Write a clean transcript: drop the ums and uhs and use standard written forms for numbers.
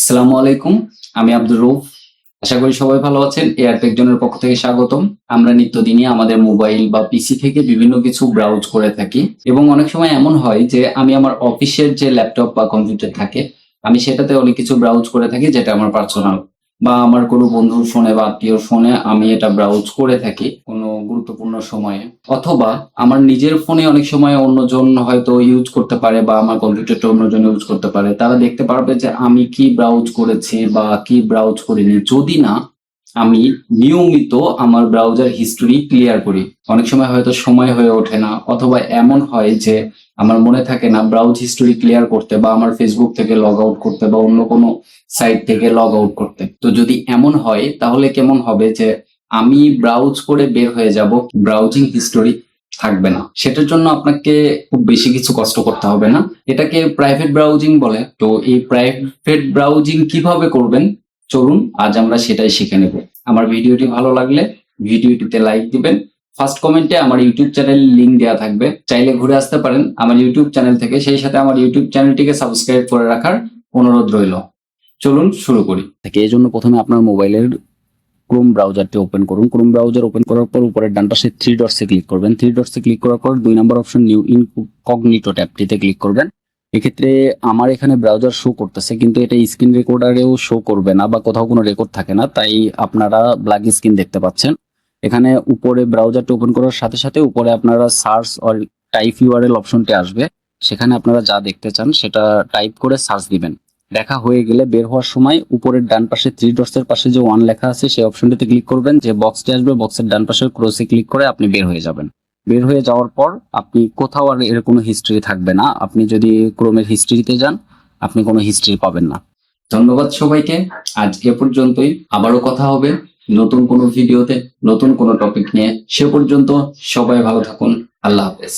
আসসালামু আলাইকুম। আমি আব্দুর রউফ। আশা করি সবাই ভালো আছেন। এয়ারটেক জোনের পক্ষ থেকে স্বাগতম। আমরা নিত্যদিনই আমাদের মোবাইল বা পিসি থেকে বিভিন্ন কিছু ব্রাউজ করে থাকি এবং অনেক সময় এমন হয় যে আমি আমার অফিসের যে ল্যাপটপ বা কম্পিউটার থাকে আমি সেটাতে অনেক কিছু ব্রাউজ করে থাকি যেটা আমার পার্সোনাল বা আমার কোনো বন্ধুর ফোনে বা আত্মীয়র ফোনে আমি এটা ব্রাউজ করে থাকি কোনো গুরুত্বপূর্ণ সময়ে, অথবা আমার নিজের ফোনে অনেক সময় অন্যজন হয়তো ইউজ করতে পারে বা আমার কম্পিউটারটা অন্যজন ইউজ করতে পারে। তারা দেখতে পারবে যে আমি কি ব্রাউজ করেছি বা কি ব্রাউজ করিনি, যদি না আমি নিয়মিত আমার ব্রাউজার হিস্টোরি ক্লিয়ার করি। অনেক সময় হয়তো সময় হয়ে ওঠে না, অথবা এমন হয় যে আমার মনে থাকে না ব্রাউজ হিস্টোরি ক্লিয়ার করতে বা আমার ফেসবুক থেকে লগ আউট করতে বা অন্য কোনো সাইট থেকে লগ আউট করতে। তো যদি এমন হয় তাহলে কেমন হবে যে আমি ব্রাউজ করে বের হয়ে যাব, ব্রাউজিং হিস্টোরি থাকবে না। সেটার জন্য আপনাকে খুব বেশি কিছু কষ্ট করতে হবে না, এটাকে প্রাইভেট ব্রাউজিং বলে। তো এই প্রাইভেট ব্রাউজিং কিভাবে করবেন চলুন আজ আমরা সেটাই শিখে নেব। আমার ভিডিওটি ভালো লাগলে ভিডিওটিতে লাইক দিবেন। ফার্স্ট কমেন্টে আমার ইউটিউব চ্যানেল লিংক দেওয়া থাকবে, চাইলে ঘুরে আসতে পারেন আমার ইউটিউব চ্যানেল থেকে। সেই সাথে আমার ইউটিউব চ্যানেলটিকে সাবস্ক্রাইব করে রাখার অনুরোধ রইল। চলুন শুরু করি। এই জন্য প্রথমে আপনার মোবাইলের ক্রোম ব্রাউজারটি ওপেন করুন। ক্রোম ব্রাউজার ওপেন করার পর উপরের ডান পাশে থ্রি ডটসে ক্লিক করবেন। থ্রি ডটসে ক্লিক করার পর 2 নম্বর অপশন নিউ ইনকগনিটো ট্যাবটিতে ক্লিক করবেন। এক্ষেত্রে আমার এখানে ব্রাউজার শো করতেছে কিন্তু এটা স্ক্রিন রেকর্ডারেও শো করবে না বা কোথাও কোনো রেকর্ড থাকে না, তাই আপনারা ব্ল্যাক স্ক্রিন দেখতে পাচ্ছেন। এখানে উপরে ব্রাউজারটি ওপেন করার সাথে সাথে উপরে আপনারা সার্চ অর টাইপ ইউআরএল অপশনটি আসবে, সেখানে আপনারা যা দেখতে চান সেটা টাইপ করে সার্চ দিবেন। দেখা হয়ে গেলে বের হওয়ার সময় উপরের ডান পাশে থ্রি ডটস এর পাশে যে ওয়ান লেখা আছে সেই অপশনটিতে ক্লিক করবেন। যে বক্সটি আসবে বক্সের ডান পাশের ক্রসে ক্লিক করে আপনি বের হয়ে যাবেন। বের হয়ে যাওয়ার পর আপনি কোথাও আর এর কোনো হিস্ট্রি থাকবে না। আপনি যদি ক্রোমের হিস্ট্রিতে যান আপনি কোনো হিস্ট্রি পাবেন না। ধন্যবাদ সবাইকে, আজ এ পর্যন্তই। আবারও কথা হবে নতুন কোনো ভিডিওতে নতুন কোনো টপিক নিয়ে। সে পর্যন্ত সবাই ভালো থাকুন। আল্লাহ হাফেজ।